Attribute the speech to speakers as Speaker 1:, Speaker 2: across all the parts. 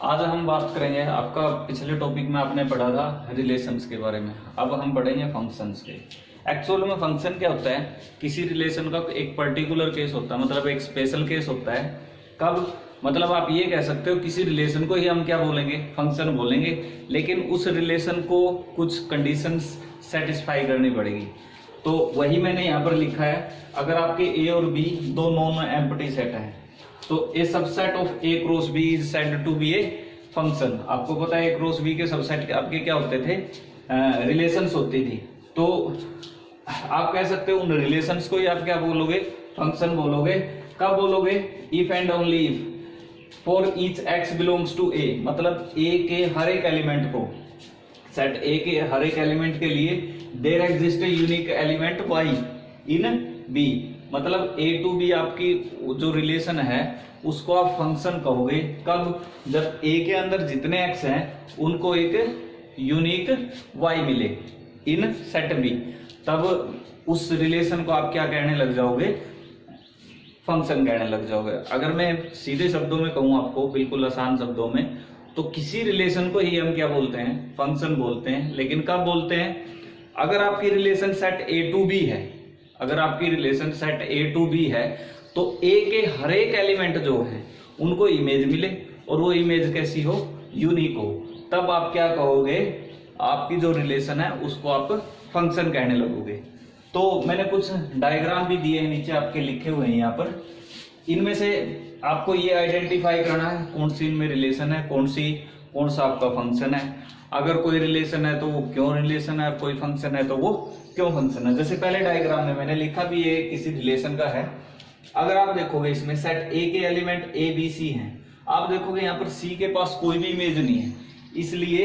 Speaker 1: आज हम बात करेंगे, आपका पिछले टॉपिक में आपने पढ़ा था रिलेशंस के बारे में, अब हम पढ़ेंगे फंक्शंस के। एक्चुअल में फंक्शन क्या होता है, किसी रिलेशन का एक पर्टिकुलर केस होता है, मतलब एक स्पेशल केस होता है। कब, मतलब आप ये कह सकते हो किसी रिलेशन को ही हम क्या बोलेंगे, फंक्शन बोलेंगे, लेकिन उस रिलेशन को कुछ कंडीशंस सेटिस्फाई करनी पड़ेगी। तो वही मैंने यहाँ पर लिखा है, अगर आपके ए और बी दो नॉन एम्प्टी सेट हैं तो A subset of A cross B is said to be a function. आपको पता है ए क्रॉस बी के सबसेट आपके क्या होते थे, रिलेशंस होती थी। तो आप कह सकते हो उन रिलेशंस को ही आप क्या बोलोगे, फंक्शन बोलोगे। कब बोलोगे, if and only if for each x belongs to A, मतलब ए के हर एक एलिमेंट को, सेट ए के हर एक एलिमेंट के लिए there exist a unique element y in B, मतलब ए टू बी आपकी जो रिलेशन है उसको आप फंक्शन कहोगे। कब, जब ए के अंदर जितने एक्स हैं उनको एक यूनिक वाई मिले इन सेट बी, तब उस रिलेशन को आप क्या कहने लग जाओगे, फंक्शन कहने लग जाओगे। अगर मैं सीधे शब्दों में कहूं आपको, बिल्कुल आसान शब्दों में, तो किसी रिलेशन को ही हम क्या बोलते हैं, फंक्शन बोलते हैं। लेकिन कब बोलते हैं, अगर आपकी relation set A to B है, अगर आपकी relation set A to B है तो ए के हर एक एलिमेंट जो है उनको इमेज मिले और वो इमेज कैसी हो, यूनिक हो, तब आप क्या कहोगे, आपकी जो रिलेशन है उसको आप फंक्शन कहने लगोगे। तो मैंने कुछ डायग्राम भी दिए हैं, नीचे आपके लिखे हुए हैं यहाँ पर। इनमें से आपको ये आइडेंटिफाई करना है कौन सी इनमें रिलेशन है, कौन सा आपका फंक्शन है। अगर कोई रिलेशन है तो वो क्यों रिलेशन है, कोई फंक्शन है तो वो क्यों फंक्शन है। जैसे पहले डायग्राम में मैंने लिखा भी ये किसी रिलेशन का है। अगर आप देखोगे इसमें सेट ए के एलिमेंट ए बी सी हैं, आप देखोगे यहाँ पर सी के पास कोई भी इमेज नहीं है, इसलिए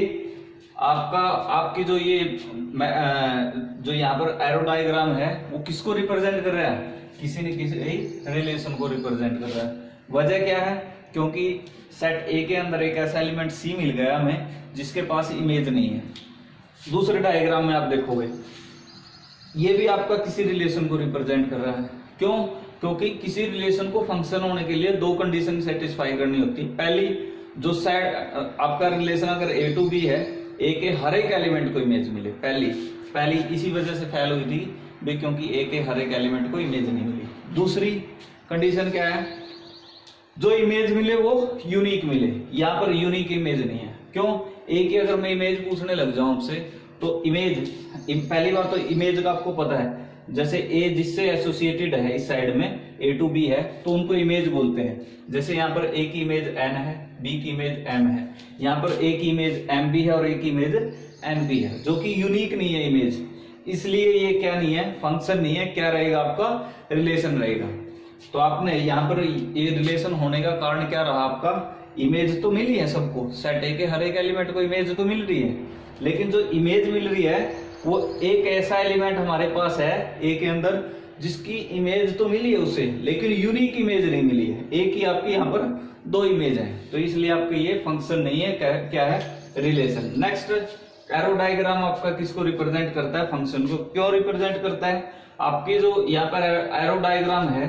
Speaker 1: आपकी जो ये जो यहाँ पर एरो डायग्राम है वो किसको रिप्रेजेंट कर रहा है, किसी न किसी रिलेशन को रिप्रेजेंट कर रहा है। वजह क्या है, क्योंकि सेट ए के अंदर एक ऐसा एलिमेंट सी मिल गया हमें जिसके पास इमेज नहीं है। दूसरे डायग्राम में आप देखोगे ये भी आपका किसी रिलेशन को रिप्रेजेंट कर रहा है। क्यों, क्योंकि किसी रिलेशन को फंक्शन होने के लिए दो कंडीशन सेटिस्फाई करनी होती है। पहली, जो सेट आपका रिलेशन अगर ए टू बी है, ए के हर एक एलिमेंट को इमेज मिले, पहली इसी वजह से फेल हुई थी भी, क्योंकि ए के हर एक एलिमेंट को इमेज नहीं मिली। दूसरी कंडीशन क्या है, जो इमेज मिले वो यूनिक मिले। यहाँ पर यूनिक इमेज नहीं है। क्यों, ए की अगर मैं इमेज पूछने लग जाऊं आपसे तो इमेज, पहली बार तो इमेज का आपको पता है, जैसे ए जिससे एसोसिएटेड है इस साइड में ए टू बी है तो उनको इमेज बोलते हैं। जैसे यहाँ पर ए की इमेज एन है, बी की इमेज एम है, यहाँ पर ए की इमेज एम बी है और ए की इमेज एन बी है, जो कि यूनिक नहीं है इमेज, इसलिए ये क्या नहीं है, फंक्शन नहीं है। क्या रहेगा, आपका रिलेशन रहेगा। तो आपने यहाँ पर ये रिलेशन होने का कारण क्या रहा, आपका इमेज तो मिली है सबको, सेट ए के हर एक एलिमेंट को इमेज तो मिल रही है, लेकिन जो इमेज मिल रही है वो एक ऐसा एलिमेंट हमारे पास है ए के अंदर जिसकी इमेज तो मिली है उसे, लेकिन यूनिक इमेज नहीं मिली है। ए की आपकी यहाँ पर दो इमेज है, तो इसलिए आपके ये फंक्शन नहीं है, क्या है, रिलेशन। नेक्स्ट, एरो डायग्राम आपका किसको रिप्रेजेंट करता है, फंक्शन को। क्यों रिप्रेजेंट करता है, आपके जो यहाँ पर एरो डायग्राम है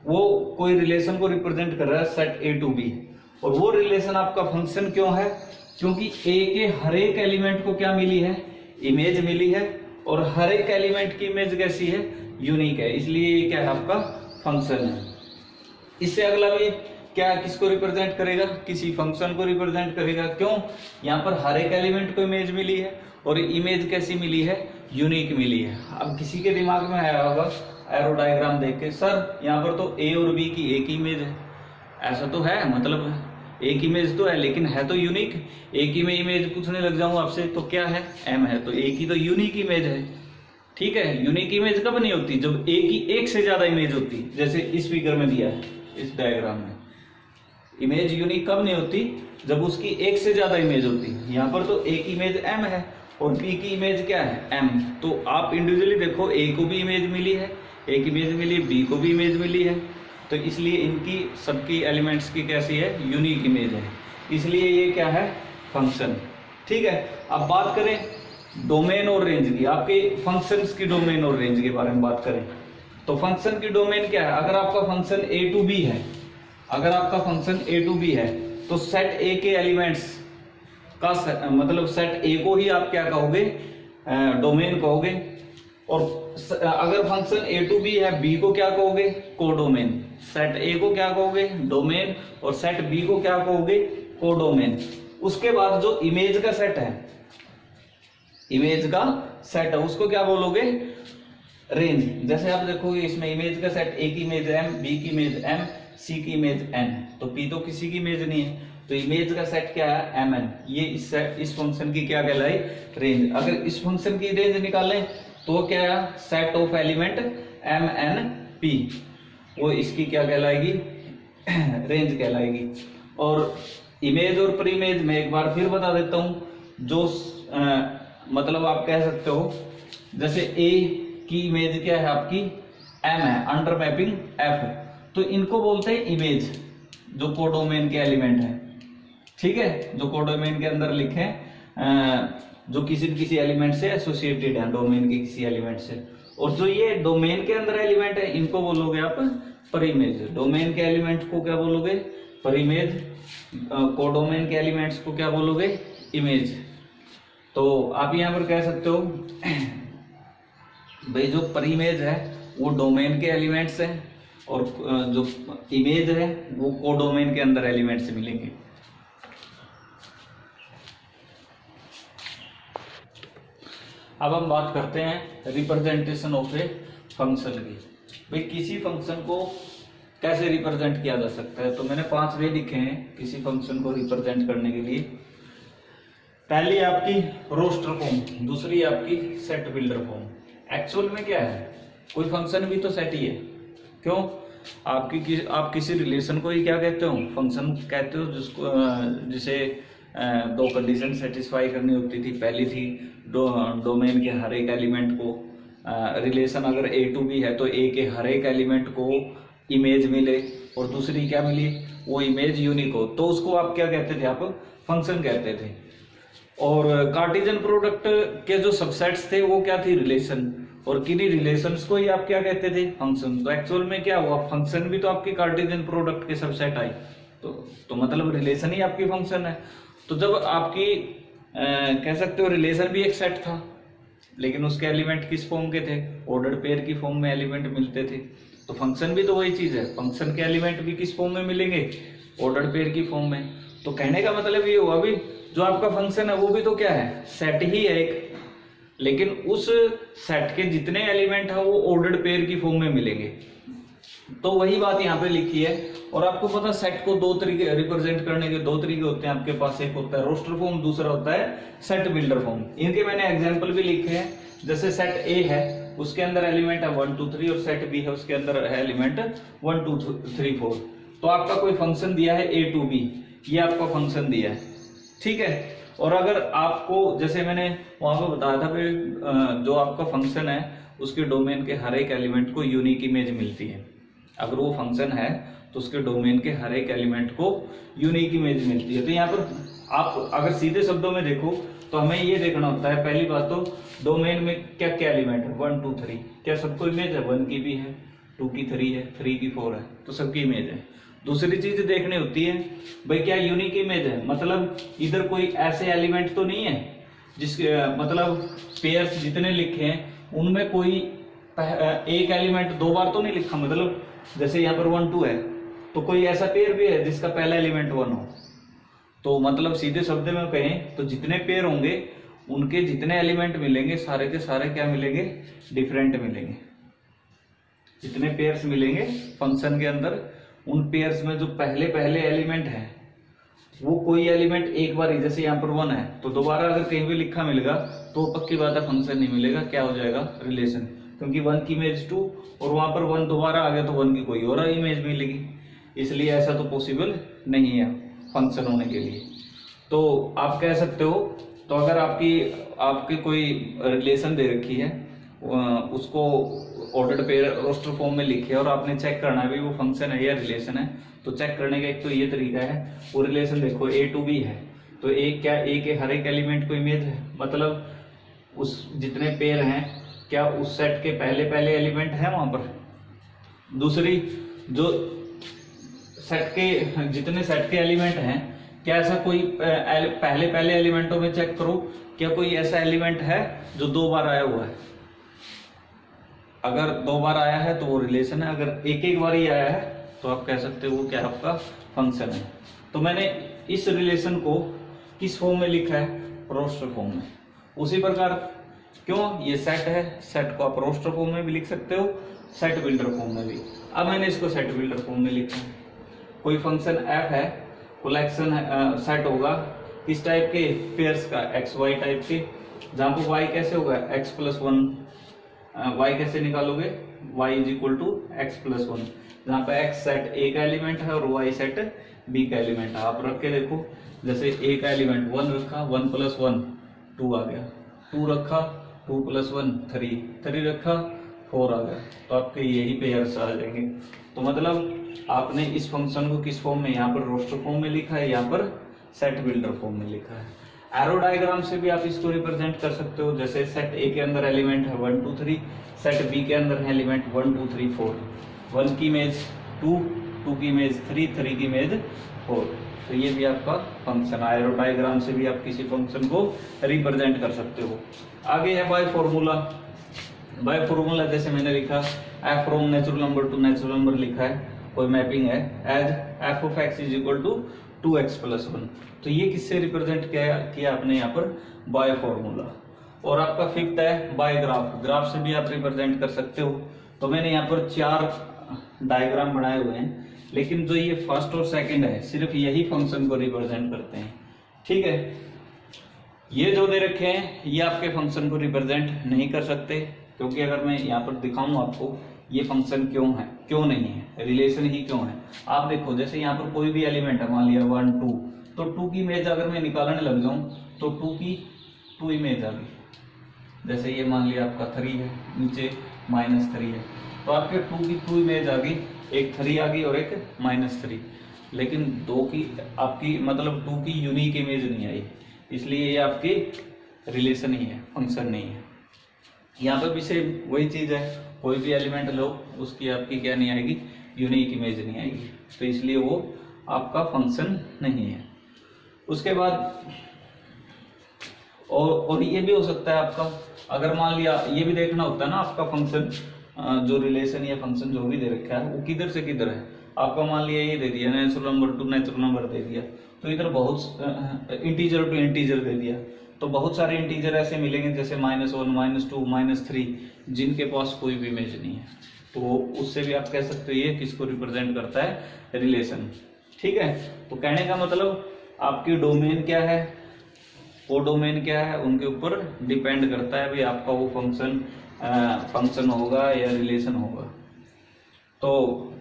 Speaker 1: वो कोई रिलेशन को रिप्रेजेंट कर रहा है सेट ए टू बी, और वो रिलेशन आपका फंक्शन क्यों है, क्योंकि ए के हर एक एलिमेंट को क्या मिली है, इमेज मिली है, और हर एक एलिमेंट की इमेज कैसी है, यूनिक है, इसलिए ये क्या है, आपका फंक्शन है। इससे अगला भी क्या, किसको रिप्रेजेंट करेगा, किसी फंक्शन को रिप्रेजेंट करेगा। क्यों, यहाँ पर हर एक एलिमेंट को इमेज मिली है और इमेज कैसी मिली है, यूनिक मिली है। अब किसी के दिमाग में आया होगा एरो डायग्राम देख के, सर यहाँ पर तो ए और बी की एक ही इमेज है, ऐसा तो है, मतलब एक इमेज तो है लेकिन है तो यूनिक। एक ही में इमेज पूछने लग जाऊं आपसे तो क्या है, एम है, तो एक ही तो यूनिक इमेज है। ठीक है, यूनिक इमेज कब नहीं होती, जब एक ही एक से ज्यादा इमेज होती, जैसे इस फिगर में दिया है, इस डायग्राम में इमेज यूनिक कब नहीं होती, जब उसकी एक से ज्यादा इमेज होती। यहाँ पर तो एक इमेज एम है और बी की इमेज क्या है, एम, तो आप इंडिविजुअली देखो, ए को भी इमेज मिली है, एक इमेज मिली, बी को भी इमेज मिली है, तो इसलिए इनकी सबकी एलिमेंट्स की कैसी है, यूनिक इमेज है, इसलिए ये क्या है, फंक्शन। ठीक है, अब बात करें डोमेन और रेंज की, आपके फंक्शंस की डोमेन और रेंज के बारे में बात करें तो फंक्शन की डोमेन क्या है, अगर आपका फंक्शन ए टू बी है, अगर आपका फंक्शन ए टू बी है तो सेट ए के एलिमेंट्स का मतलब सेट ए को ही आप क्या कहोगे, डोमेन कहोगे। और अगर फंक्शन ए टू बी है, बी को क्या कहोगे, कोडोमेन। सेट ए को क्या कहोगे, डोमेन, और सेट बी को क्या कहोगे, कोडोमेन। उसके बाद जो इमेज का सेट है, इमेज का सेट है उसको क्या बोलोगे, रेंज। जैसे आप देखोगे इसमें इमेज का सेट, ए की इमेज एम, बी की इमेज एम, सी की इमेज एन, तो पी तो किसी की इमेज नहीं है, तो इमेज का सेट क्या है, एम एन। ये इस फंक्शन की क्या कहलाई, रेंज। अगर इस फंक्शन की रेंज निकालें तो क्या है, set of element M N P, वो इसकी क्या कहलाएगी, रेंज कहलाएगी। और इमेज और पर इमेज में एक बार फिर बता देता हूं, जो मतलब आप कह सकते हो जैसे ए की इमेज क्या है आपकी, एम है, अंडर मैपिंग एफ, तो इनको बोलते हैं इमेज, जो कोडोमेन के एलिमेंट है, ठीक है, जो कोडोमेन के अंदर लिखे, जो किसी एलिमेंट से एसोसिएटेड है, डोमेन के किसी एलिमेंट से। और जो ये डोमेन के अंदर एलिमेंट है, इनको बोलोगे आप पर इमेज। डोमेन के एलिमेंट को क्या बोलोगे, पर इमेज। कोडोमेन के एलिमेंट्स को क्या बोलोगे, इमेज। तो आप यहां पर कह सकते हो भाई जो पर इमेज है वो डोमेन के एलिमेंट्स है, और जो इमेज है वो कोडोमेन के अंदर एलिमेंट से मिलेंगे। अब हम बात करते हैं रिप्रेजेंटेशन ऑफ ए फंक्शन की। भाई किसी फंक्शन को कैसे रिप्रेजेंट किया जा सकता है, तो मैंने 5 वे लिखे हैं किसी फंक्शन को रिप्रेजेंट करने के लिए। पहली आपकी रोस्टर फॉर्म, दूसरी आपकी सेट बिल्डर फॉर्म। एक्चुअल में क्या है, कोई फंक्शन भी तो सेट ही है, क्यों, आप किसी रिलेशन को ही क्या कहते हो, फंक्शन कहते हो, जिसे 2 कंडीशन सेटिस्फाई करनी होती थी। पहली थी डोमेन के हर एक एलिमेंट को, रिलेशन अगर ए टू बी है तो ए के हर एक एलिमेंट को इमेज मिले, और दूसरी क्या मिली, वो इमेज यूनिक हो, तो उसको आप क्या कहते थे, आप फंक्शन कहते थे। और कार्टेशियन प्रोडक्ट के जो सबसेट्स थे वो क्या थी, रिलेशन, और किन्हीं रिलेशंस को ही आप क्या कहते थे, फंक्शन। तो एक्चुअल में क्या हुआ, फंक्शन भी तो आपकी कार्टेशियन प्रोडक्ट के सबसेट आई, तो मतलब रिलेशन ही आपकी फंक्शन है। तो जब आपकी कह सकते हो रिलेशन भी एक सेट था, लेकिन उसके एलिमेंट किस फॉर्म के थे, ऑर्डर्ड पेयर की फॉर्म में एलिमेंट मिलते थे। तो फंक्शन भी तो वही चीज है, फंक्शन के एलिमेंट भी किस फॉर्म में मिलेंगे, ऑर्डर्ड पेयर की फॉर्म में। तो कहने का मतलब ये हुआ भी जो आपका फंक्शन है वो भी तो क्या है, सेट ही है एक, लेकिन उस सेट के जितने एलिमेंट है वो ऑर्डर्ड पेयर की फॉर्म में मिलेंगे। तो वही बात यहाँ पे लिखी है। और आपको पता सेट को 2 तरीके रिप्रेजेंट करने के 2 तरीके होते हैं आपके पास, एक होता है रोस्टर फॉर्म, दूसरा होता है सेट बिल्डर फॉर्म। इनके मैंने एग्जांपल भी लिखे हैं। जैसे सेट ए है उसके अंदर एलिमेंट है 1 2 3, और सेट बी है उसके अंदर है एलिमेंट 1 2 3 4। तो आपका कोई फंक्शन दिया है ए टू बी, ये आपका फंक्शन दिया है, ठीक है। और अगर आपको जैसे मैंने वहां पे बताया था कि जो आपका फंक्शन है उसके डोमेन के हर एक एलिमेंट को यूनिक इमेज मिलती है। अगर वो फंक्शन है तो उसके डोमेन के हर एक एलिमेंट को यूनिक इमेज मिलती है। तो यहाँ पर आप अगर सीधे शब्दों में देखो तो हमें ये देखना होता है, पहली बात तो डोमेन में क्या क्या एलिमेंट है, 1 2 3, क्या सबको इमेज है, 1 की भी है, 2 की 3 है, 3 की 4 है, तो सबकी इमेज है। दूसरी चीज देखनी होती है भाई क्या यूनिक इमेज है, मतलब इधर कोई ऐसे एलिमेंट तो नहीं है जिसके मतलब पेयर्स जितने लिखे हैं उनमें कोई एक एलिमेंट 2 बार तो नहीं लिखा, मतलब जैसे यहाँ पर 1 2 है तो कोई ऐसा पेयर भी है जिसका पहला एलिमेंट 1 हो। तो मतलब सीधे शब्द में कहें तो जितने पेयर होंगे उनके जितने एलिमेंट मिलेंगे सारे के सारे क्या मिलेंगे, डिफरेंट मिलेंगे। जितने पेयर्स मिलेंगे फंक्शन के अंदर, उन पेयर्स में जो पहले एलिमेंट है वो कोई एलिमेंट एक बार ही, जैसे यहाँ पर 1 है तो दोबारा अगर कहीं भी लिखा मिलेगा तो पक्की बात है फंक्शन नहीं मिलेगा, क्या हो जाएगा, रिलेशन। क्योंकि 1 की इमेज 2 और वहां पर 1 दोबारा आ गया तो 1 की कोई और इमेज मिलेगी, इसलिए ऐसा तो पॉसिबल नहीं है फंक्शन होने के लिए। तो आप कह सकते हो, तो अगर आपकी कोई रिलेशन दे रखी है उसको ऑर्डर्ड पेयर रोस्टर फॉर्म में लिखे और आपने चेक करना है भी वो फंक्शन है या रिलेशन है, तो चेक करने का एक तो ये तरीका है, वो रिलेशन देखो ए टू बी है तो क्या ए के हर एक एलिमेंट को इमेज है, मतलब उस जितने पेयर हैं क्या उस सेट के पहले एलिमेंट है वहां पर। दूसरी जो सेट के जितने सेट के एलिमेंट हैं क्या ऐसा कोई पहले एलिमेंटों में चेक करो, क्या कोई ऐसा एलिमेंट है जो 2 बार आया हुआ है? अगर 2 बार आया है तो वो रिलेशन है, अगर एक बार ही आया है तो आप कह सकते हो वो क्या आपका फंक्शन है। तो मैंने इस रिलेशन को किस फॉर्म में लिखा है? रोस्टर फॉर्म में। उसी प्रकार क्यों, ये सेट है, सेट को आप रोस्टर फॉर्म में भी लिख सकते हो, सेट बिल्डर फॉर्म में भी। अब मैंने इसको सेट बिल्डर फॉर्म में लिखा है। कोई फंक्शन एफ है, कलेक्शन सेट होगा किस टाइप के? पेयर्स का, एक्स वाई टाइप के, जहां पर वाई कैसे होगा? X plus 1। वाई कैसे निकालोगे? Y is equal to x plus 1, जहां पर एक्स सेट ए का एलिमेंट है और वाई सेट बी का एलिमेंट है। आप रख के देखो, जैसे ए का एलिमेंट 1 रखा, 1 प्लस 1 2 आ गया, 2 रखा 2 प्लस 1 3, 3 रखा 4 आ गया, तो आपके यही पेयर्स आ जाएंगे। तो मतलब आपने इस फंक्शन को किस फॉर्म में? यहाँ पर रोस्टर फॉर्म में लिखा है, यहाँ पर सेट बिल्डर फॉर्म में लिखा है। एरो डायग्राम से भी आप इसको रिप्रेजेंट कर सकते हो, जैसे सेट ए के अंदर एलिमेंट है 1 2 3, सेट बी के अंदर है एलिमेंट 1 2 3 4, 1 की इमेज 2, 2 की इमेज 3, 3 की इमेज 4। तो ये भी आपका फंक्शन, एरो डायग्राम से भी आप किसी फंक्शन को रिप्रेजेंट कर सकते हो। आगे है बाय फॉर्मूला। बाय फॉर्मूला जैसे मैंने लिखा f from natural number to natural number लिखा है, कोई मैपिंग है as f of x is equal to 2x plus 1। तो ये किससे रिप्रेजेंट किया आपने यहाँ पर? By formula. और आपका फिफ्थ है बाय ग्राफ। ग्राफ से भी आप रिप्रेजेंट कर सकते हो। तो मैंने यहाँ पर 4 डायग्राम बनाए हुए हैं, लेकिन जो ये फर्स्ट और सेकंड है सिर्फ यही फंक्शन को रिप्रेजेंट करते हैं, ठीक है। ये जो दे रखे हैं ये आपके फंक्शन को रिप्रेजेंट नहीं कर सकते, क्योंकि अगर मैं यहाँ पर दिखाऊं आपको ये फंक्शन क्यों है, क्यों नहीं है, रिलेशन ही क्यों है। आप देखो, जैसे यहाँ पर कोई भी एलिमेंट है, मान लिया 1 2, तो 2 की इमेज अगर मैं निकालने लग जाऊं तो 2 की 2 इमेज आ गई। जैसे ये मान लिया आपका 3 है, नीचे -3 है, तो आपके 2 की 2 इमेज आ गई, एक 3 आ गई और एक -3। लेकिन 2 की आपकी मतलब 2 की यूनिक इमेज नहीं आई, इसलिए ये आपकी रिलेशन ही है, फंक्शन नहीं है। यहाँ पर भी सेम वही चीज है, कोई भी एलिमेंट लो उसकी आपकी क्या नहीं आएगी? यूनिक इमेज नहीं आएगी, तो इसलिए वो आपका फंक्शन नहीं है। उसके बाद और ये भी हो सकता है आपका, अगर मान लिया ये भी देखना होता है ना आपका फंक्शन, जो रिलेशन या फंक्शन जो भी दे रखा है वो किधर से किधर है। आपका मान लिया ये दे दिया natural number to natural number दे दिया, तो इधर बहुत इंटीजर टू इंटीजर दे दिया, तो बहुत सारे इंटीजर ऐसे मिलेंगे जैसे -1 -2 -3 जिनके पास कोई भी इमेज नहीं है। तो उससे भी आप कह सकते हो ये किसको रिप्रेजेंट करता है? रिलेशन, ठीक है। तो कहने का मतलब आपकी डोमेन क्या है, वो डोमेन क्या है उनके ऊपर डिपेंड करता है भाई आपका वो फंक्शन होगा या रिलेशन होगा। तो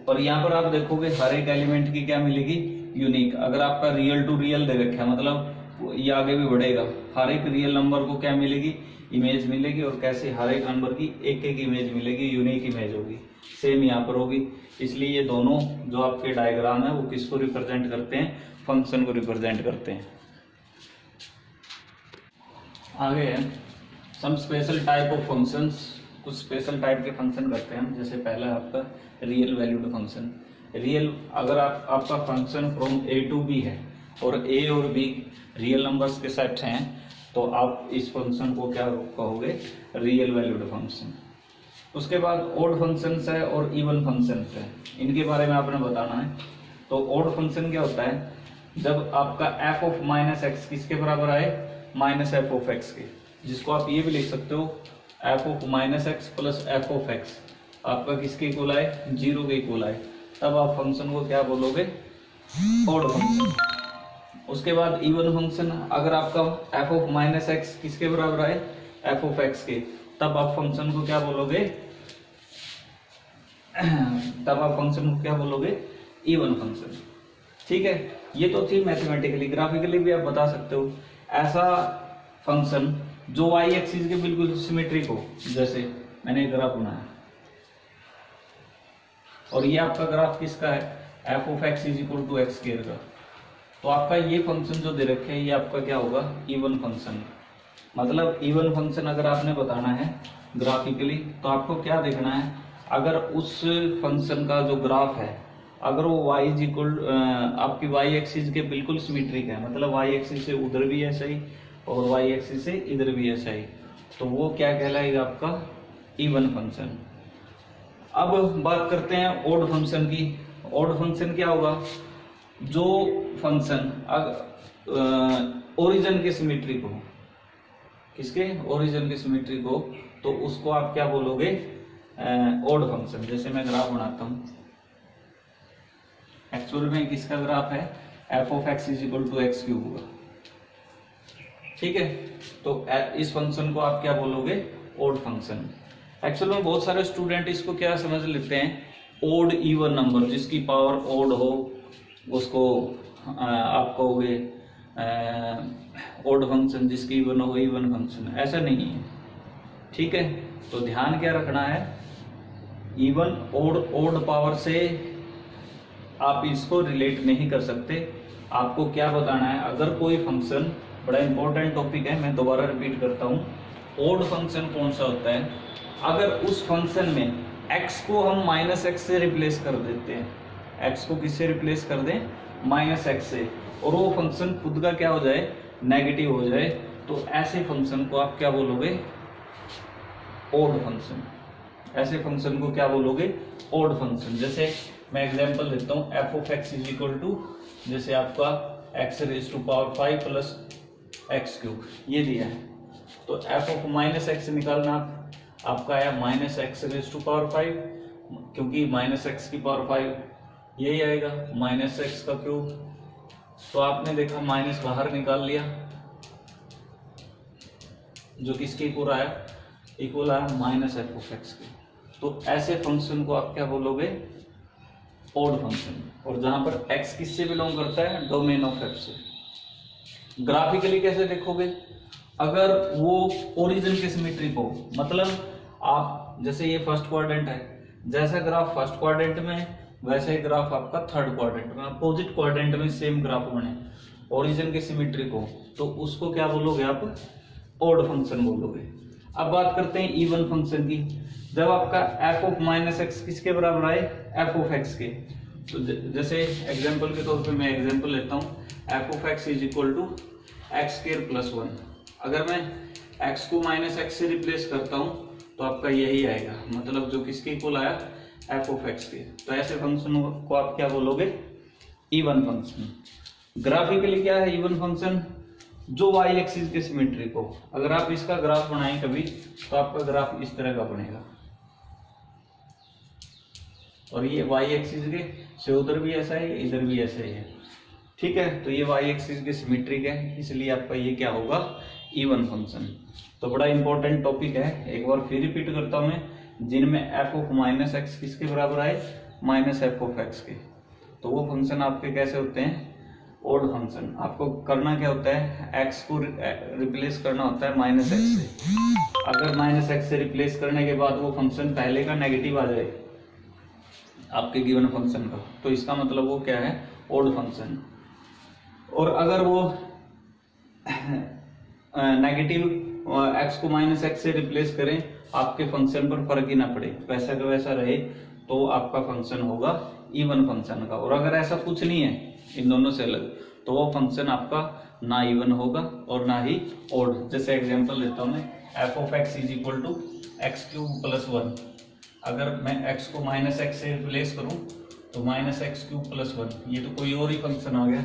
Speaker 1: और यहाँ पर आप देखोगे हर एक एलिमेंट की क्या मिलेगी? यूनिक। अगर आपका रियल टू रियल दे रखा है मतलब ये आगे भी बढ़ेगा, हर एक रियल नंबर को क्या मिलेगी? इमेज मिलेगी, और कैसे हर एक नंबर की एक एक इमेज मिलेगी, यूनिक इमेज होगी, सेम यहाँ पर होगी। इसलिए ये दोनों जो आपके डायग्राम है वो किसको रिप्रेजेंट करते हैं? फंक्शन को रिप्रेजेंट करते हैं। आगे है some special type of functions. कुछ स्पेशल टाइप के फंक्शन करते हैं हम। जैसे पहला है आपका रियल वैल्यूड फंक्शन। रियल, अगर आपका function from A to B है और ए और बी रियल नंबर्स के सेट हैं, तो आप इस फंक्शन को क्या कहोगे? Real valued function. उसके बाद ओड फंक्शंस है और इवन फंक्शंस है, इनके बारे में आपने बताना है। तो ओड फंक्शन क्या होता है? जब आपका f ऑफ -x किसके बराबर आए? -f ऑफ x के, जिसको आप ये भी लिख सकते हो f of -x plus f of x आपका किसके इक्वल आए? 0 के इक्वल आए, तब आप फंक्शन को क्या बोलोगे? Odd function. उसके बाद इवन फंक्शन, अगर आपका f ऑफ -x किसके बराबर आए? f ऑफ x के, तब आप फंक्शन को क्या बोलोगे? तब आप फंक्शन को क्या बोलोगे? इवन फंक्शन, ठीक है। ये तो थी मैथमेटिकली। ग्राफिकली भी आप बता सकते हो ऐसा फंक्शन जो y एक्सिस के बिल्कुल सिमेट्रिक हो, जैसे मैंने एक ग्राफ बनाया और ये आपका ग्राफ किसका है? f of x is equal to x square का। तो आपका ये फंक्शन जो दे रखे हैं ये आपका क्या होगा? Even function. मतलब इवन फंक्शन अगर आपने बताना है ग्राफिकली, तो आपको क्या देखना है? अगर उस फंक्शन का जो ग्राफ है अगर वो y इज इक्वल आपकी y एक्सिस के बिल्कुल सिमेट्रिक है, मतलब y एक्सिस से उधर भी ऐसा ही और y एक्सिस से इधर भी ऐसा ही, तो वो क्या कहलाएगा आपका इवन फंक्शन। अब बात करते हैं ओड फंक्शन की। ओड फंक्शन क्या होगा, जो फंक्शन ओरिजिन के सिमेट्रिक हो, किसके ओरिजिन के सिमेट्रिक हो, तो उसको आप क्या बोलोगे ओड फंक्शन। जैसे मैं ग्राफ बनाता हूं, एक्चुअल में किसका ग्राफ है, f of x is equal to x cube होगा, ठीक है। तो इस फंक्शन को आप क्या बोलोगे ओड फंक्शन। एक्चुअल में बहुत सारे स्टूडेंट इसको क्या समझ लेते हैं, ओड इवन नंबर जिसकी पावर ओड हो उसको आप कहोगे ओड फंक्शन, जिसकी इवन हो इवन फंक्शन। ऐसा नहीं है, ठीक है। तो ध्यान क्या रखना है, इवन ओड पावर से आप इसको रिलेट नहीं कर सकते। आपको क्या बताना है, अगर कोई फंक्शन, बड़ा इंपॉर्टेंट टॉपिक है, मैं दोबारा रिपीट करता हूं, ओड फंक्शन कौन सा होता है, अगर उस फंक्शन में x को हम -x से रिप्लेस कर देते हैं, x को किससे रिप्लेस कर दें, -x से, और वो फंक्शन खुद का क्या हो जाए, नेगेटिव हो जाए, तो ऐसे फंक्शन को आप क्या बोलोगे ओड फंक्शन। ऐसे फंक्शन को क्या बोलोगे ओड फंक्शन। जैसे मैं एग्जांपल देता हूं, f of x is equal to, जैसे आपका x raise to power 5 plus x cube ये दिया है, तो एफ ऑफ -x निकालना आपका आया -x रेज टू पावर 5, क्योंकि -x की पावर 5 यही आएगा, -x का क्यूब, तो आपने देखा माइनस बाहर निकाल लिया, जो किसके इक्वल आया, इक्वल आया -f ऑफ x के। तो ऐसे फंक्शन को आप क्या बोलोगे ओड फंक्शन। और जहां पर x किससे बिलोंग करता है, डोमेन ऑफ f से। ग्राफिकली कैसे देखोगे, अगर वो ओरिजिन के सिमेट्रिक हो, मतलब आप जैसे ये फर्स्ट क्वाड्रेंट है, जैसा ग्राफ फर्स्ट क्वाड्रेंट में वैसे ही ग्राफ आपका थर्ड क्वाड्रेंट में, अपोजिट क्वाड्रेंट में सेम ग्राफ बने, ओरिजिन के सिमेट्रिक हो, तो उसको क्या बोलोगे आप ओड फंक्शन बोलोगे। अब बात करते हैं इवन फंक्शन की। जब आपका f ऑफ -x किसके बराबर आए, f ऑफ x के, तो जैसे एग्जांपल के तौर पे मैं एग्जांपल लेता हूं, f of x is equal to x square plus 1। अगर मैं x को -x से रिप्लेस करता हूं तो आपका यही आएगा, मतलब जो किसके इक्वल आया f ऑफ x के। तो ऐसे फंक्शन को आप क्या बोलोगे इवन फंक्शन। ग्राफिकली क्या है इवन फंक्शन, जो y एक्सिस के सिमेट्रिक हो। अगर आप इसका ग्राफ बनाएं कभी, तो आपका ग्राफ इस तरह का बनेगा, और ये y एक्सिस के से उधर भी ऐसा है, इधर भी ऐसा ही है, ठीक है। तो ये y एक्सिस के सिमेट्रिक है, इसलिए आपका ये क्या होगा इवन फंक्शन। तो बड़ा इंपॉर्टेंट टॉपिक है, एक बार फिर रिपीट करता हूं मैं, जिनमें f ऑफ -x किसके बराबर आए, -f ऑफ x के, तो वो फंक्शन आपके कैसे होते हैं ओड फंक्शन। आपको करना क्या होता है, x को रिप्लेस करना होता है -x से। अगर -x से रिप्लेस करने के बाद वो फंक्शन पहले का नेगेटिव आ जाए आपके गिवन फंक्शन का, तो इसका मतलब वो क्या है ओड फंक्शन। और अगर वो नेगेटिव x को -x से रिप्लेस करें, आपके फंक्शन पर फर्क ही ना पड़े, वैसा का वैसा रहे, तो आपका फंक्शन होगा इवन फंक्शन का। और अगर ऐसा कुछ नहीं है इन दोनों से अलग, तो वो फंक्शन आपका ना इवन होगा और ना ही ओड। जैसे एग्जांपल लेता हूं मैं, f of x is equal to x cube plus 1। अगर मैं x को -x से रिप्लेस करूं तो -x क्यूब प्लस 1, ये तो कोई और ही फंक्शन आ गया।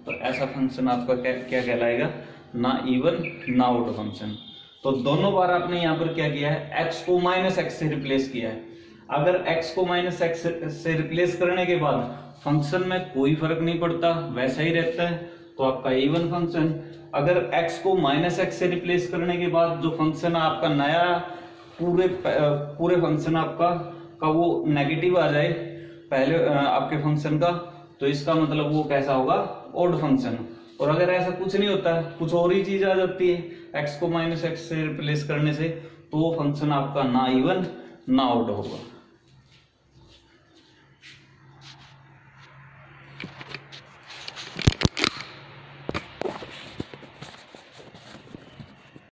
Speaker 1: तो ऐसा फंक्शन आपका क्या कहलाएगा, ना इवन ना ओड फंक्शन। तो दोनों बार आपने यहाँ पर क्या किया है, x को -x से रिप्लेस किया है। अगर x को -x से रिप्लेस करने के बाद फंक्शन में कोई फर्क नहीं पड़ता, वैसा ही रहता है, तो आपका इवन फंक्शन। अगर x को -x से रिप्लेस करने के बाद जो फंक्शन आपका नया पूरे फंक्शन आपका का वो नेगेटिव आ जाए पहले आपके फंक्शन का, तो इसका मतलब वो कैसा होगा ओड फंक्शन। और अगर ऐसा कुछ नहीं होता है, कुछ और ही चीज आ जाती है x को -x से रिप्लेस करने से, तो वो फंक्शन आपका ना इवन ना ओड होगा।